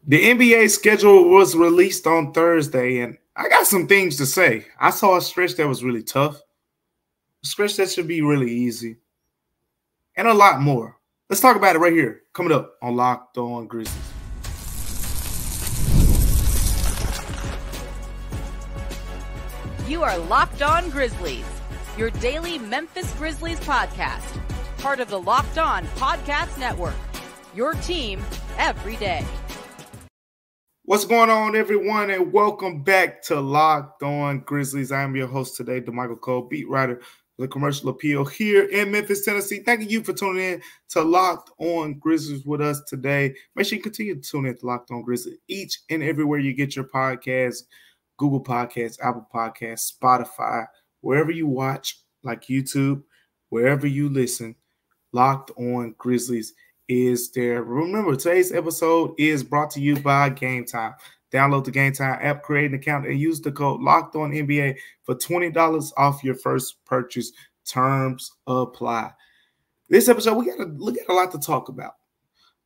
The NBA schedule was released on Thursday, and I got some things to say. I saw a stretch that was really tough, a stretch that should be really easy, and a lot more. Let's talk about it right here, coming up on Locked On Grizzlies. You are Locked On Grizzlies, your daily Memphis Grizzlies podcast, part of the Locked On Podcast Network, your team every day. What's going on, everyone, and welcome back to Locked On Grizzlies. I am your host today, Damichael Cole, beat writer for the Commercial Appeal here in Memphis, Tennessee. Thank you for tuning in to Locked On Grizzlies with us today. Make sure you continue to tune in to Locked On Grizzlies each and everywhere you get your podcasts, Google Podcasts, Apple Podcasts, Spotify, wherever you watch, like YouTube, wherever you listen, Locked On Grizzlies is there. Remember, today's episode is brought to you by Gametime. Download the Gametime app, create an account, and use the code LOCKEDONNBA for $20 off your first purchase. Terms apply. This episode, we got a lot to talk about.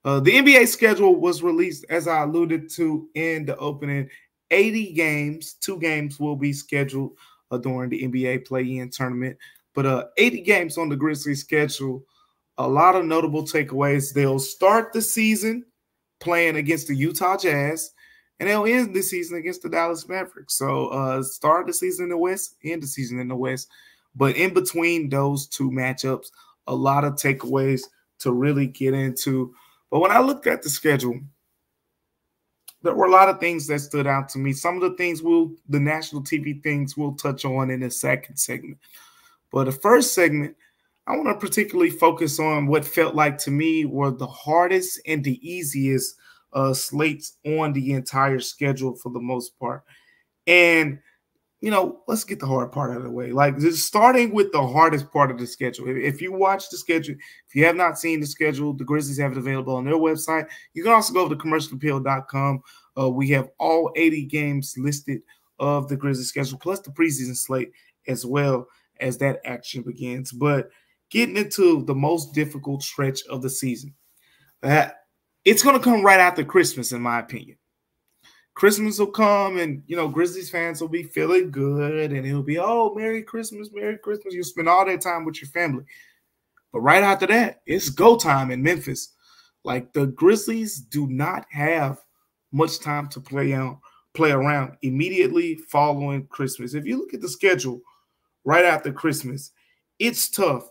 The NBA schedule was released, as I alluded to in the opening. 80 games, 2 games will be scheduled during the NBA play-in tournament. But 80 games on the Grizzlies schedule. A lot of notable takeaways. They'll start the season playing against the Utah Jazz, and they'll end the season against the Dallas Mavericks. So start the season in the West, end the season in the West. But in between those two matchups, a lot of takeaways to really get into. But when I looked at the schedule, there were a lot of things that stood out to me. Some of the things the national TV things we'll touch on in the second segment. But the first segment, I want to particularly focus on what felt like to me were the hardest and the easiest slates on the entire schedule for the most part. And, let's get the hard part out of the way. Like, just starting with the hardest part of the schedule. If you watch the schedule, if you have not seen the schedule, the Grizzlies have it available on their website. You can also go to commercialappeal.com. We have all 80 games listed of the Grizzlies schedule, plus the preseason slate as well as that action begins. But getting into the most difficult stretch of the season. It's going to come right after Christmas, in my opinion. Christmas will come and, Grizzlies fans will be feeling good and it'll be, oh, Merry Christmas, Merry Christmas. You'll spend all that time with your family. But right after that, it's go time in Memphis. Like, the Grizzlies do not have much time to play around immediately following Christmas. If you look at the schedule right after Christmas, it's tough.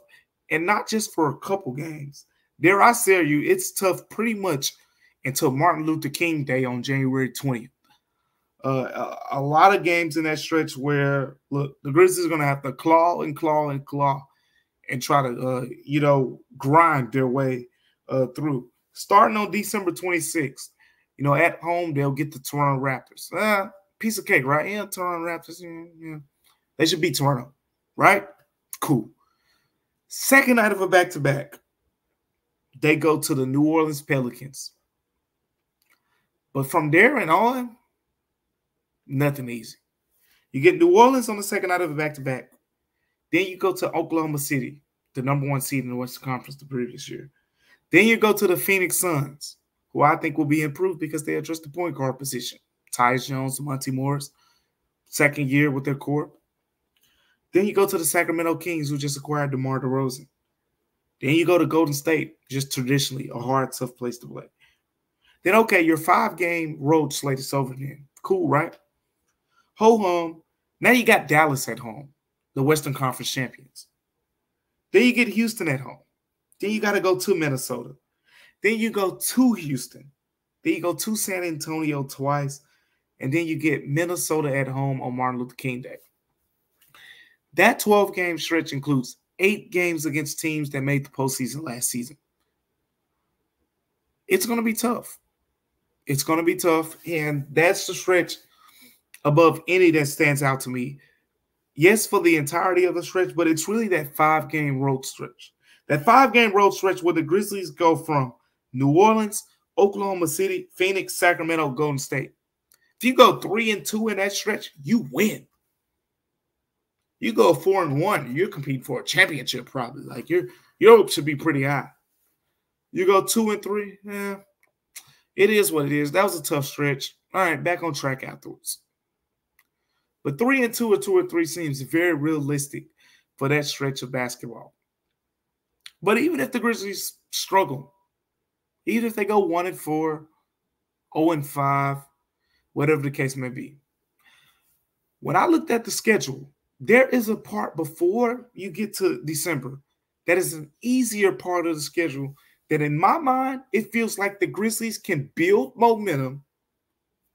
And not just for a couple games. Dare I say you, it's tough pretty much until Martin Luther King Day on January 20th. A lot of games in that stretch where, look, the Grizzlies are going to have to claw and try to, grind their way through. Starting on December 26th, at home, they'll get the Toronto Raptors. Piece of cake, right? Yeah, Toronto Raptors, yeah. They should beat Toronto, right? Cool. Second night of a back-to-back, they go to the New Orleans Pelicans. But from there and on, nothing easy. You get New Orleans on the second night of a back-to-back. Then you go to Oklahoma City, the number 1 seed in the Western Conference the previous year. Then you go to the Phoenix Suns, who I think will be improved because they addressed the point guard position. Tyus Jones, Monty Morris, second year with their core. Then you go to the Sacramento Kings, who just acquired DeMar DeRozan. Then you go to Golden State, just traditionally a hard, tough place to play. Then, okay, your 5-game road slate is over then. Cool, right? Ho home. Now you got Dallas at home, the Western Conference champions. Then you get Houston at home. Then you got to go to Minnesota. Then you go to Houston. Then you go to San Antonio twice. And then you get Minnesota at home on Martin Luther King Day. That 12-game stretch includes 8 games against teams that made the postseason last season. It's going to be tough. It's going to be tough, and that's the stretch above any that stands out to me. Yes, for the entirety of the stretch, but it's really that 5-game road stretch. That 5-game road stretch where the Grizzlies go from New Orleans, Oklahoma City, Phoenix, Sacramento, Golden State. If you go 3-2 in that stretch, you win. You go 4-1, you're competing for a championship probably. Like your hopes should be pretty high. You go 2-3, It is what it is. That was a tough stretch. All right, back on track afterwards. But 3-2 or 2-3 seems very realistic for that stretch of basketball. But even if the Grizzlies struggle, even if they go 1-4, 0-5, whatever the case may be, when I looked at the schedule, there is a part before you get to December that is an easier part of the schedule that in my mind, it feels like the Grizzlies can build momentum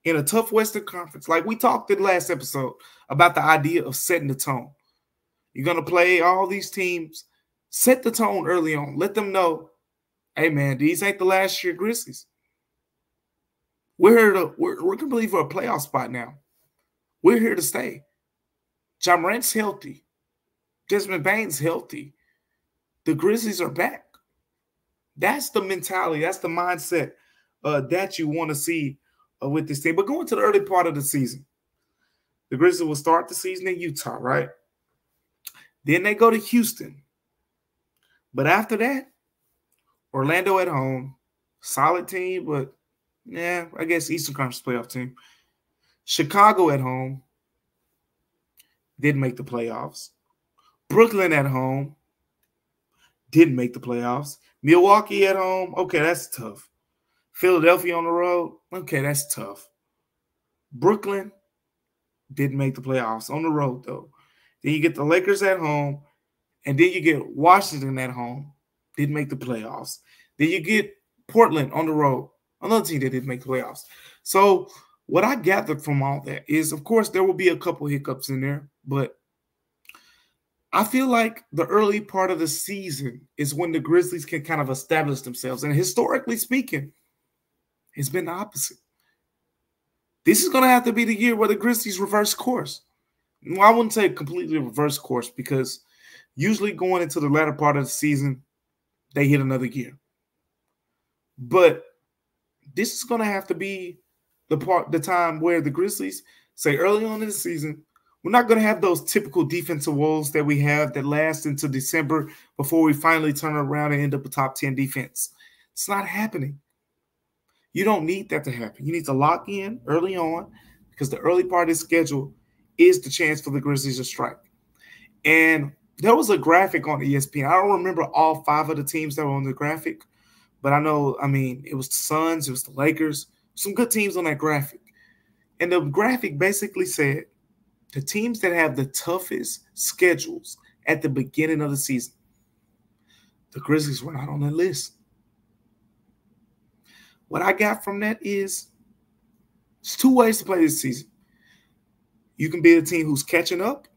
in a tough Western Conference. Like we talked in the last episode about the idea of setting the tone. You're going to play all these teams, set the tone early on. Let them know, hey, man, these ain't the last year Grizzlies. We're competing for a playoff spot now. We're here to stay. Ja Morant's healthy. Desmond Bane's healthy. The Grizzlies are back. That's the mentality. That's the mindset that you want to see with this team. But going to the early part of the season, the Grizzlies will start the season in Utah, right? Then they go to Houston. But after that, Orlando at home. Solid team, but yeah, I guess Eastern Conference playoff team. Chicago at home. Didn't make the playoffs. Brooklyn at home. Didn't make the playoffs. Milwaukee at home. Okay, that's tough. Philadelphia on the road. Okay, that's tough. Brooklyn didn't make the playoffs on the road, though. Then you get the Lakers at home, and then you get Washington at home. Didn't make the playoffs. Then you get Portland on the road. Another team that didn't make the playoffs. So what I gathered from all that is, of course, there will be a couple hiccups in there, but I feel like the early part of the season is when the Grizzlies can kind of establish themselves. And historically speaking, it's been the opposite. This is going to have to be the year where the Grizzlies reverse course. Well, I wouldn't say completely reverse course because usually going into the latter part of the season, they hit another gear. But this is going to have to be the time where the Grizzlies say early on in the season, we're not going to have those typical defensive woes that we have that last into December before we finally turn around and end up a top 10 defense. It's not happening. You don't need that to happen. You need to lock in early on because the early part of the schedule is the chance for the Grizzlies to strike. And there was a graphic on ESPN. I don't remember all 5 of the teams that were on the graphic, but I know, it was the Suns, it was the Lakers, some good teams on that graphic. And the graphic basically said the teams that have the toughest schedules at the beginning of the season, the Grizzlies were not on that list. What I got from that is there's 2 ways to play this season. You can be the team who's catching up,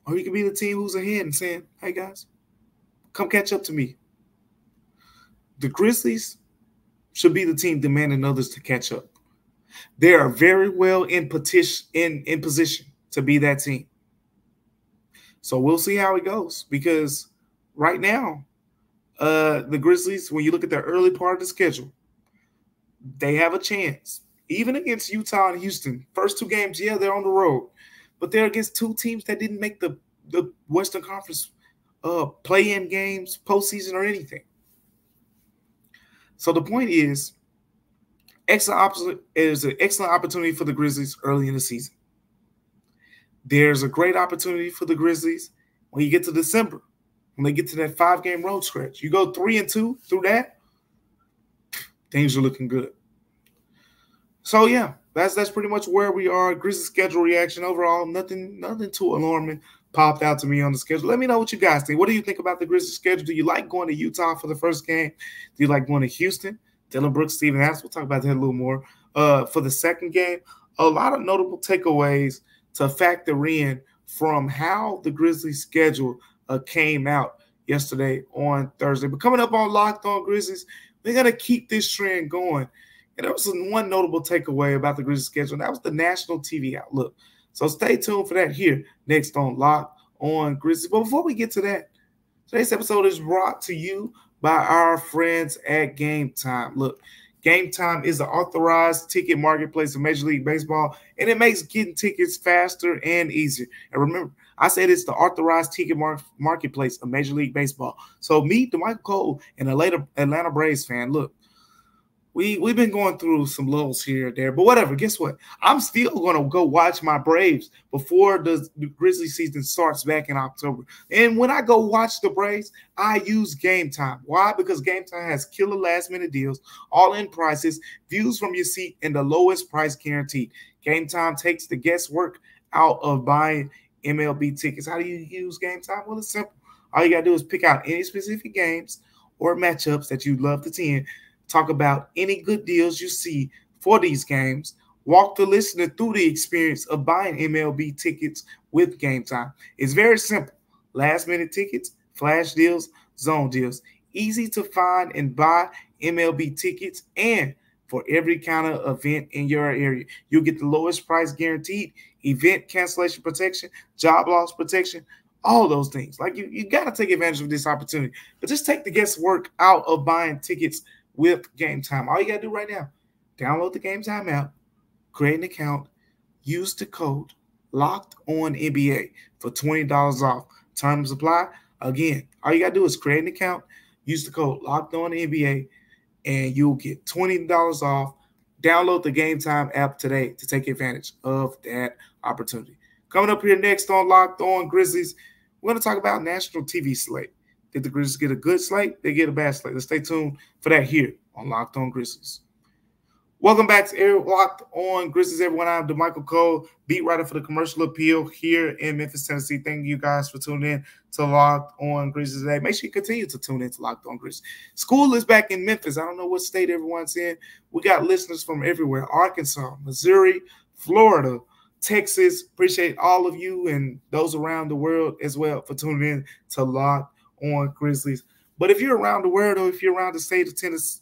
or you can be the team who's ahead and saying, hey, guys, come catch up to me. The Grizzlies should be the team demanding others to catch up. They are very well in position to be that team. So we'll see how it goes because right now, the Grizzlies, when you look at their early part of the schedule, they have a chance. Even against Utah and Houston, first 2 games, yeah, they're on the road. But they're against 2 teams that didn't make the Western Conference play-in games, postseason, or anything. So the point is, it is an excellent opportunity for the Grizzlies early in the season. There's a great opportunity for the Grizzlies when you get to December, when they get to that 5-game road stretch. You go 3-2 through that, things are looking good. So, yeah, that's pretty much where we are. Grizzlies schedule reaction overall, nothing too alarming popped out to me on the schedule. Let me know what you guys think. What do you think about the Grizzlies schedule? Do you like going to Utah for the first game? Do you like going to Houston? Dillon Brooks, Steven Adams, we'll talk about that a little more. For the second game, a lot of notable takeaways to factor in from how the Grizzlies schedule came out yesterday on Thursday. But coming up on Locked On Grizzlies, we're going to keep this trend going. And there was one notable takeaway about the Grizzlies schedule, and that was the national TV outlook. So stay tuned for that here next on Locked On Grizzlies. But before we get to that, today's episode is brought to you by our friends at Gametime. Look, Gametime is the authorized ticket marketplace of Major League Baseball, and it makes getting tickets faster and easier. And remember, I said it's the authorized ticket marketplace of Major League Baseball. So me, Damichael Cole, and Atlanta Braves fan, look, we've been going through some lulls here and there, but whatever. Guess what? I'm still going to go watch my Braves before the Grizzly season starts back in October. And when I go watch the Braves, I use Gametime. Why? Because Gametime has killer last-minute deals, all-in prices, views from your seat, and the lowest price guaranteed. Gametime takes the guesswork out of buying MLB tickets. How do you use Gametime? Well, it's simple. All you got to do is pick out any specific games or matchups that you'd love to attend. Talk about any good deals you see for these games. Walk the listener through the experience of buying MLB tickets with Gametime. It's very simple. Last-minute tickets, flash deals, zone deals. Easy to find and buy MLB tickets, and for every kind of event in your area. You'll get the lowest price guaranteed, event cancellation protection, job loss protection, all those things. Like you got to take advantage of this opportunity. But just take the guesswork out of buying tickets with Gametime. All you got to do right now, download the Gametime app, create an account, use the code LOCKEDONNBA for $20 off. Terms apply. Again, all you got to do is create an account, use the code LOCKEDONNBA, and you'll get $20 off. Download the Gametime app today to take advantage of that opportunity. Coming up here next on Locked On Grizzlies, we're going to talk about national TV slate. Did the Grizzlies get a good slate? They get a bad slate. Let's stay tuned for that here on Locked On Grizzlies. Welcome back to Locked On Grizzlies, everyone. I'm Damichael Cole, beat writer for the Commercial Appeal here in Memphis, Tennessee. Thank you guys for tuning in to Locked On Grizzlies today. Make sure you continue to tune in to Locked On Grizzlies. School is back in Memphis. I don't know what state everyone's in. We got listeners from everywhere: Arkansas, Missouri, Florida, Texas. Appreciate all of you and those around the world as well for tuning in to Locked On Grizzlies. But if you're around the world, or if you're around the state of Tennessee,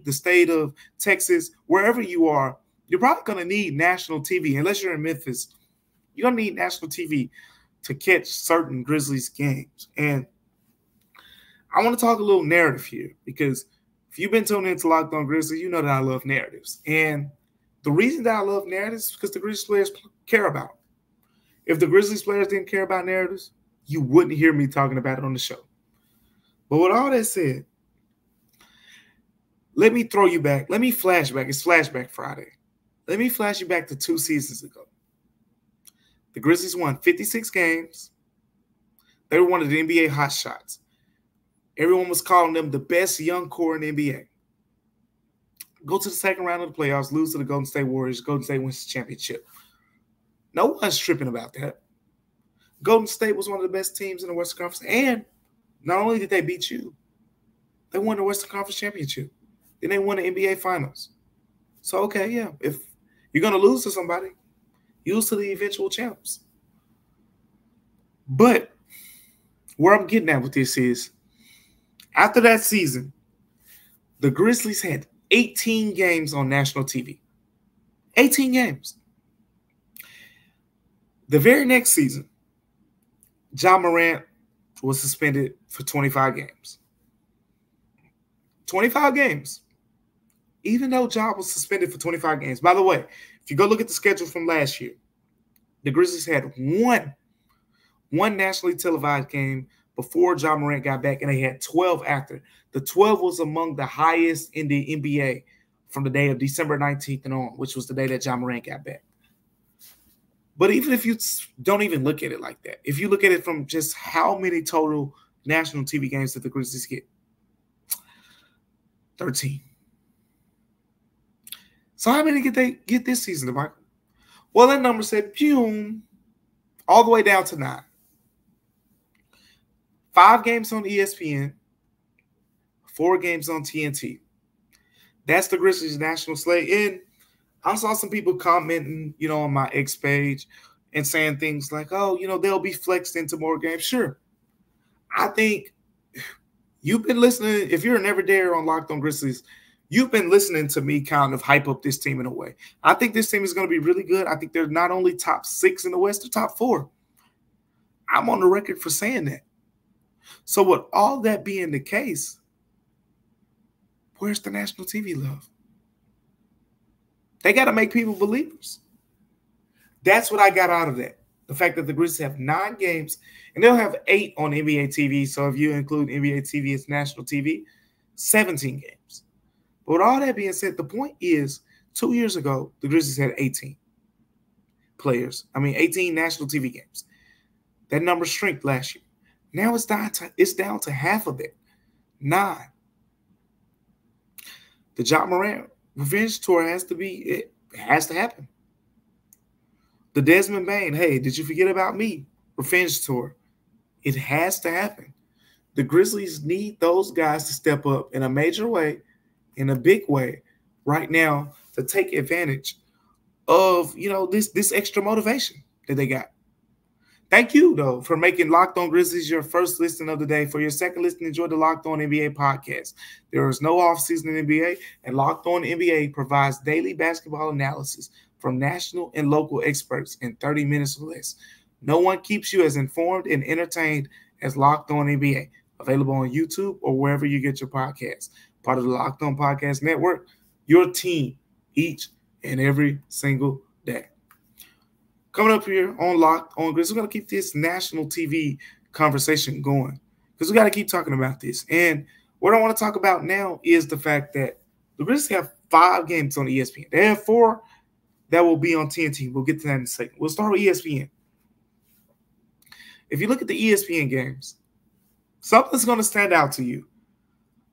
the state of Texas, wherever you are, you're probably going to need national TV. Unless you're in Memphis, you're going to need national TV to catch certain Grizzlies games. And I want to talk a little narrative here, because if you've been tuning into Locked On Grizzlies, you know that I love narratives. And the reason that I love narratives is because the Grizzlies players care about them. If the Grizzlies players didn't care about narratives, you wouldn't hear me talking about it on the show. But with all that said, let me throw you back. Let me flash back. It's Flashback Friday. Let me flash you back to 2 seasons ago. The Grizzlies won 56 games. They were one of the NBA hotshots. Everyone was calling them the best young core in the NBA. Go to the second round of the playoffs, lose to the Golden State Warriors. Golden State wins the championship. No one's tripping about that. Golden State was one of the best teams in the Western Conference, and not only did they beat you, they won the Western Conference Championship. Then they won the NBA Finals. So, okay, yeah, if you're going to lose to somebody, lose to the eventual champs. But where I'm getting at with this is, after that season, the Grizzlies had 18 games on national TV. 18 games. The very next season, Morant was suspended for 25 games. 25 games. Even though Ja was suspended for 25 games. By the way, if you go look at the schedule from last year, the Grizzlies had one nationally televised game before Morant got back, and they had 12 after. The 12 was among the highest in the NBA from the day of December 19th and on, which was the day that Morant got back. But even if you don't even look at it like that, if you look at it from just how many total national TV games did the Grizzlies get? 13. So how many did they get this season, Michael? Well, that number said, boom, all the way down to 9. 5 games on ESPN, 4 games on TNT. That's the Grizzlies' national slate. And I saw some people commenting, on my X page and saying things like, oh, they'll be flexed into more games. Sure. I think you've been listening. If you're an everydayer on Locked On Grizzlies, you've been listening to me kind of hype up this team in a way. I think this team is going to be really good. I think they're not only top 6 in the West, they're top 4. I'm on the record for saying that. So with all that being the case, where's the national TV love? They got to make people believers. That's what I got out of that. The fact that the Grizzlies have 9 games, and they'll have 8 on NBA TV. So if you include NBA TV as national TV, 17 games. But with all that being said, the point is 2 years ago, the Grizzlies had 18 players. 18 national TV games. That number shrank last year. Now it's down to half of that, 9. The Ja Morant revenge tour has to happen. The Desmond Bain, hey, did you forget about me? Revenge tour. It has to happen. The Grizzlies need those guys to step up in a major way, in a big way, right now to take advantage of, this extra motivation that they got. Thank you, though, for making Locked On Grizzlies your first listen of the day. For your second listen, enjoy the Locked On NBA podcast. There is no offseason in NBA, and Locked On NBA provides daily basketball analysis from national and local experts in 30 minutes or less. No one keeps you as informed and entertained as Locked On NBA. Available on YouTube or wherever you get your podcasts. Part of the Locked On Podcast Network, your team each and every single day. Coming up here on Locked On Grizzlies, we're going to keep this national TV conversation going because we got to keep talking about this. And what I want to talk about now is the fact that the Grizzlies have 5 games on ESPN. They have 4 that will be on TNT. We'll get to that in a second. We'll start with ESPN. If you look at the ESPN games, something's going to stand out to you.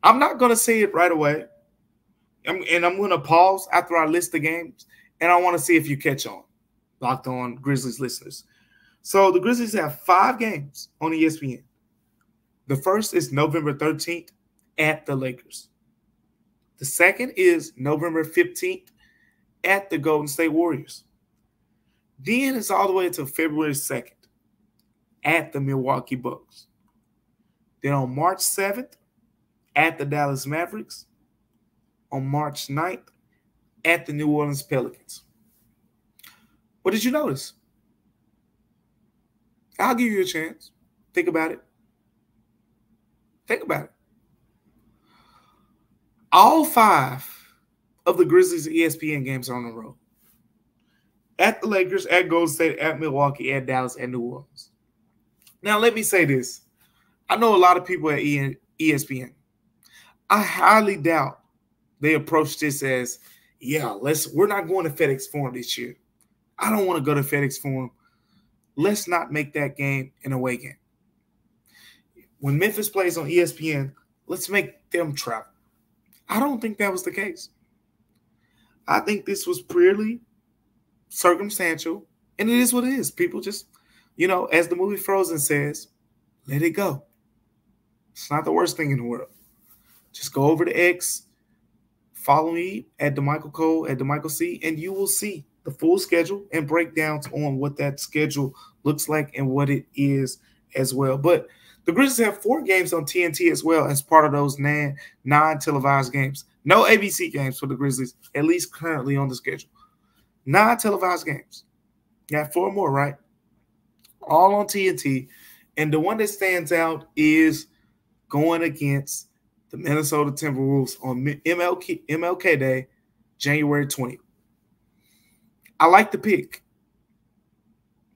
I'm not going to say it right away. I'm going to pause after I list the games, and I want to see if you catch on. Locked On Grizzlies listeners. So the Grizzlies have 5 games on ESPN. The first is November 13th at the Lakers. The second is November 15th at the Golden State Warriors. Then it's all the way until February 2nd at the Milwaukee Bucks. Then on March 7th at the Dallas Mavericks. On March 9th at the New Orleans Pelicans. What did you notice? I'll give you a chance. Think about it. Think about it. All 5 of the Grizzlies ESPN games are on the road. At the Lakers, at Golden State, at Milwaukee, at Dallas, and New Orleans. Now, let me say this. I know a lot of people at ESPN. I highly doubt they approach this as, we're not going to FedEx Forum this year. I don't want to go to FedEx Forum. Let's not make that game an away game. When Memphis plays on ESPN, let's make them travel. I don't think that was the case. I think this was purely circumstantial, and it is what it is. People just, as the movie Frozen says, let it go. It's not the worst thing in the world. Just go over to X, follow me at Damichael Cole, at Damichael C, and you will see the full schedule and breakdowns on what that schedule looks like and what it is as well. But the Grizzlies have 4 games on TNT as well as part of those 9 televised games. No ABC games for the Grizzlies, at least currently on the schedule. 9 televised games. You got 4 more, right? All on TNT. And the one that stands out is going against the Minnesota Timberwolves on MLK Day, January 20th. I like the pick.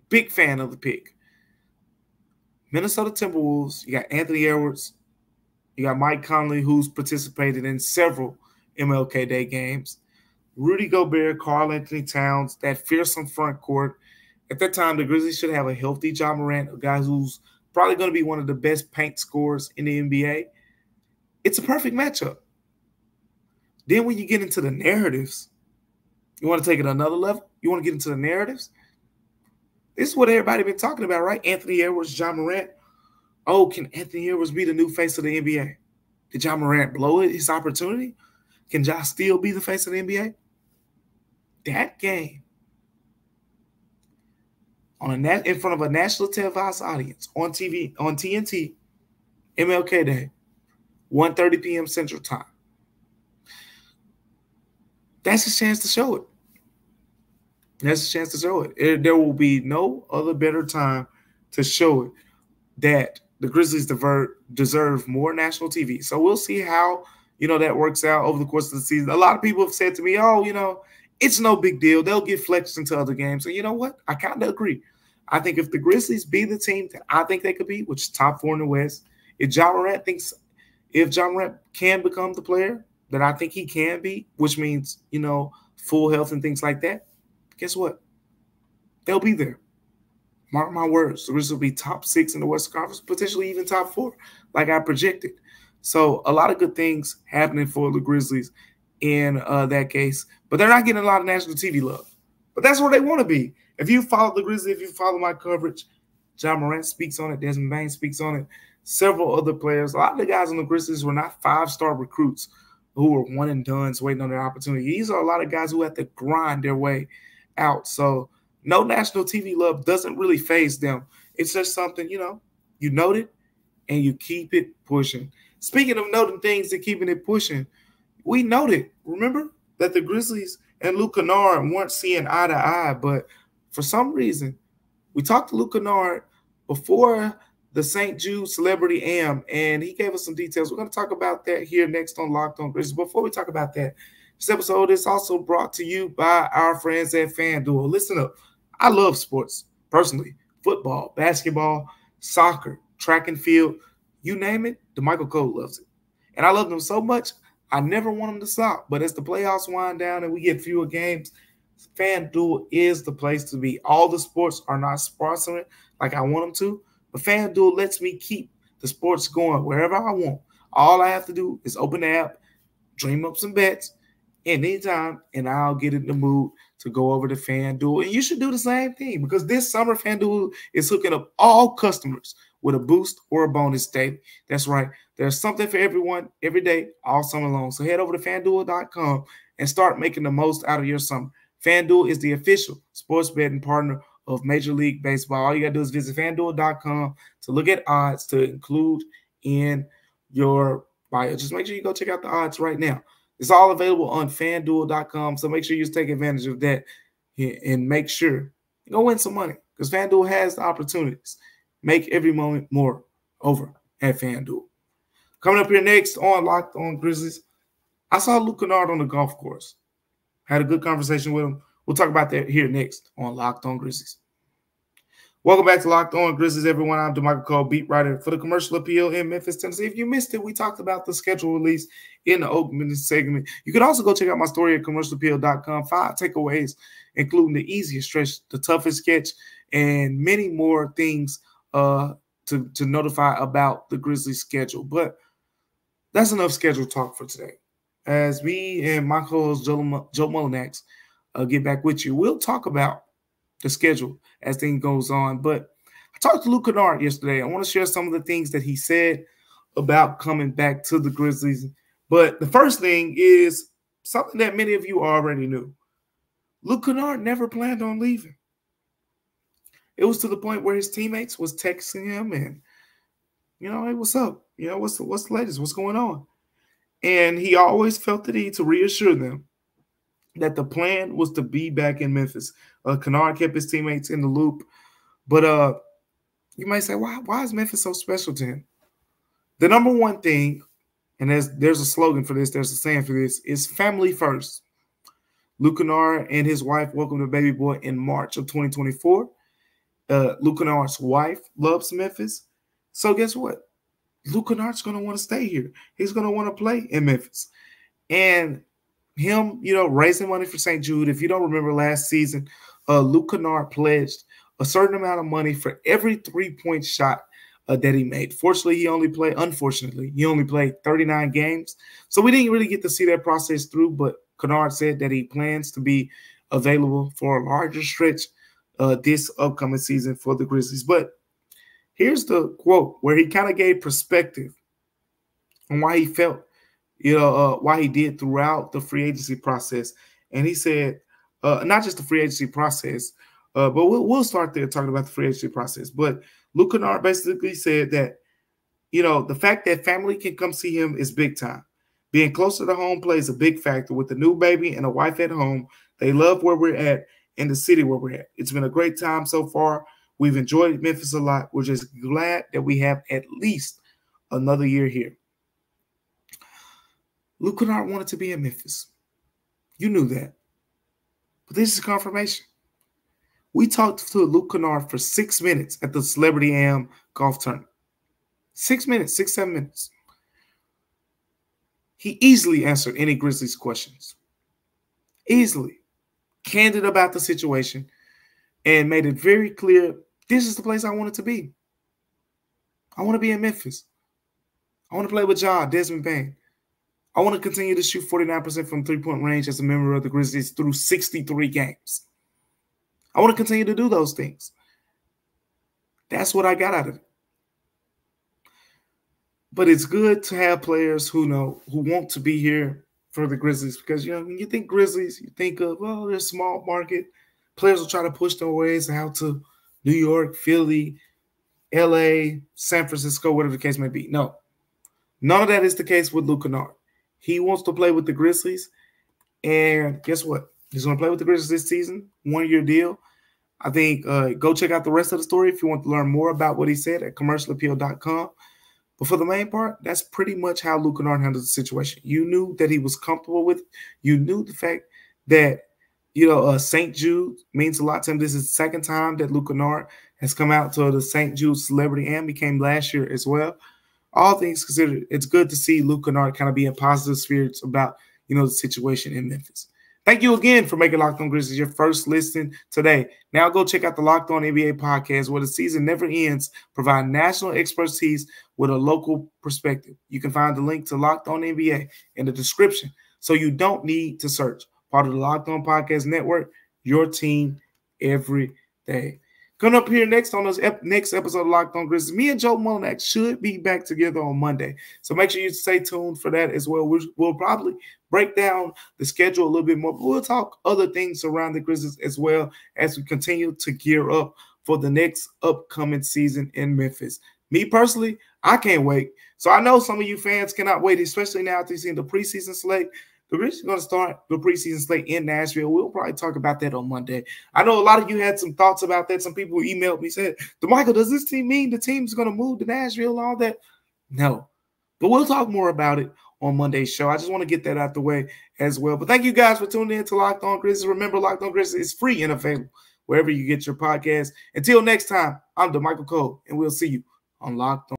Big fan of the pick. Minnesota Timberwolves, you got Anthony Edwards, you got Mike Conley, who's participated in several MLK Day games, Rudy Gobert, Karl Anthony Towns, that fearsome front court. At that time, the Grizzlies should have a healthy Ja Morant, a guy who's probably going to be one of the best paint scorers in the NBA. It's a perfect matchup. Then when you get into the narratives, you want to take it another level? You want to get into the narratives? This is what everybody been talking about, right? Anthony Edwards, Ja Morant. Oh, can Anthony Edwards be the new face of the NBA? Did Ja Morant blow his opportunity? Can Ja still be the face of the NBA? That game in front of a national televised audience on TV, on TNT, MLK Day, 1:30 p.m. Central Time. That's a chance to show it. That's a chance to show it. There will be no other better time to show it that the Grizzlies deserve more national TV. So we'll see how, that works out over the course of the season. A lot of people have said to me, it's no big deal. They'll get flexed into other games. And you know what? I kind of agree. I think if the Grizzlies be the team that I think they could be, which is top 4 in the West, if Ja Morant can become the player that I think he can be, which means, full health and things like that, guess what? They'll be there. Mark my words. The Grizzlies will be top 6 in the Western Conference, potentially even top 4, like I projected. So a lot of good things happening for the Grizzlies in that case. But they're not getting a lot of national TV love. But that's where they want to be. If you follow the Grizzlies, if you follow my coverage, John Morant speaks on it. Desmond Bain speaks on it. Several other players. A lot of the guys on the Grizzlies were not 5-star recruits who were one and done, waiting on their opportunity. These are a lot of guys who have to grind their way out. So no national TV love doesn't really faze them. It's just something, you note it and you keep it pushing. Speaking of noting things and keeping it pushing, we noted, remember, that the Grizzlies and Luke Kennard weren't seeing eye to eye, but for some reason, we talked to Luke Kennard before the St. Jude Celebrity Am, and he gave us some details. We're going to talk about that here next on Locked On Grizzlies. Before we talk about that, this episode is also brought to you by our friends at FanDuel. Listen up. I love sports, personally. Football, basketball, soccer, track and field, you name it, Damichael Cole loves it. And I love them so much, I never want them to stop. But as the playoffs wind down and we get fewer games, FanDuel is the place to be. All the sports are not sponsoring like I want them to, but FanDuel lets me keep the sports going wherever I want. All I have to do is open the app, dream up some bets anytime, and I'll get in the mood to go over to FanDuel. And you should do the same thing, because this summer FanDuel is hooking up all customers with a boost or a bonus daily. That's right. There's something for everyone every day, all summer long. So head over to FanDuel.com and start making the most out of your summer. FanDuel is the official sports betting partner of Major League Baseball. All you got to do is visit FanDuel.com to look at odds to include in your bio. Just make sure you go check out the odds right now. It's all available on FanDuel.com, so make sure you take advantage of that and make sure you go win some money, because FanDuel has the opportunities. Make every moment more over at FanDuel. Coming up here next on Locked On Grizzlies, I saw Luke Kennard on the golf course. Had a good conversation with him. We'll talk about that here next on Locked On Grizzlies. Welcome back to Locked On Grizzlies, everyone. I'm Damichael Cole, beat writer for the Commercial Appeal in Memphis, Tennessee. If you missed it, we talked about the schedule release in the opening segment. You can also go check out my story at commercialappeal.com. 5 takeaways, including the easiest stretch, the toughest sketch, and many more things to notify about the Grizzlies schedule. But that's enough schedule talk for today. As me and my co-host Joe Mullinax get back with you, we'll talk about the schedule as things goes on. But I talked to Luke Kennard yesterday. I want to share some of the things that he said about coming back to the Grizzlies. But the first thing is something that many of you already knew. Luke Kennard never planned on leaving. It was to the point where his teammates was texting him and, hey, what's up? What's the latest? What's going on? And he always felt the need to reassure them that the plan was to be back in Memphis. Kennard kept his teammates in the loop. But you might say, why is Memphis so special to him? The number one thing, and there's a slogan for this, there's a saying for this, is family first. Luke Kennard and his wife welcomed a baby boy in March of 2024. Luke Kennard's wife loves Memphis. So guess what? Luke Kennard's going to want to stay here. He's going to want to play in Memphis. And him, raising money for St. Jude. If you don't remember last season, Luke Kennard pledged a certain amount of money for every 3-point shot that he made. Unfortunately, he only played 39 games. So we didn't really get to see that process through, but Kennard said that he plans to be available for a larger stretch this upcoming season for the Grizzlies. But here's the quote where he kind of gave perspective on why he felt, why he did throughout the free agency process. And he said, not just the free agency process, but we'll start there talking about the free agency process. But Luke Kennard basically said that, the fact that family can come see him is big time. Being closer to home plays a big factor. With a new baby and a wife at home, they love where we're at and the city where we're at. It's been a great time so far. We've enjoyed Memphis a lot. We're just glad that we have at least another year here. Luke Kennard wanted to be in Memphis. You knew that. But this is confirmation. We talked to Luke Kennard for 6 minutes at the Celebrity Am golf tournament. 6 minutes, 7 minutes. He easily answered any Grizzlies questions. Easily. Candid about the situation and made it very clear, this is the place I wanted to be. I want to be in Memphis. I want to play with Ja, Desmond Bane. I want to continue to shoot 49% from three-point range as a member of the Grizzlies through 63 games. I want to continue to do those things. That's what I got out of it. But it's good to have players who want to be here for the Grizzlies because, when you think Grizzlies, you think of, they're a small market. Players will try to push their ways out to New York, Philly, LA, San Francisco, whatever the case may be. No, none of that is the case with Luke Kennard. He wants to play with the Grizzlies, and guess what? He's going to play with the Grizzlies this season, one-year deal. I think go check out the rest of the story if you want to learn more about what he said at commercialappeal.com. But for the main part, that's pretty much how Luke Kennard handled the situation. You knew that he was comfortable with it. You knew the fact that, St. Jude means a lot to him. This is the second time that Luke Kennard has come out to the St. Jude celebrity and became last year as well. All things considered, it's good to see Luke Kennard kind of be in positive spirits about, the situation in Memphis. Thank you again for making Locked On Grizzlies your first listen today. Now go check out the Locked On NBA podcast where the season never ends, provide national expertise with a local perspective. You can find the link to Locked On NBA in the description so you don't need to search. Part of the Locked On Podcast Network, your team every day. Coming up here next on this next episode of Locked On Grizzlies, me and Joe Mullinax should be back together on Monday. So make sure you stay tuned for that as well. We'll probably break down the schedule a little bit more, but we'll talk other things around the Grizzlies as well as we continue to gear up for the next upcoming season in Memphis. Me personally, I can't wait. So I know some of you fans cannot wait, especially now after you've seen the preseason slate. The Grizzlies are going to start the preseason slate in Nashville. We'll probably talk about that on Monday. I know a lot of you had some thoughts about that. Some people emailed me, said, Damichael, does this team mean the team's going to move to Nashville and all that? No. But we'll talk more about it on Monday's show. I just want to get that out the way as well. But thank you guys for tuning in to Locked On Grizzlies. Remember, Locked On Grizzlies is free and available wherever you get your podcast. Until next time, I'm Damichael Cole, and we'll see you on Locked On.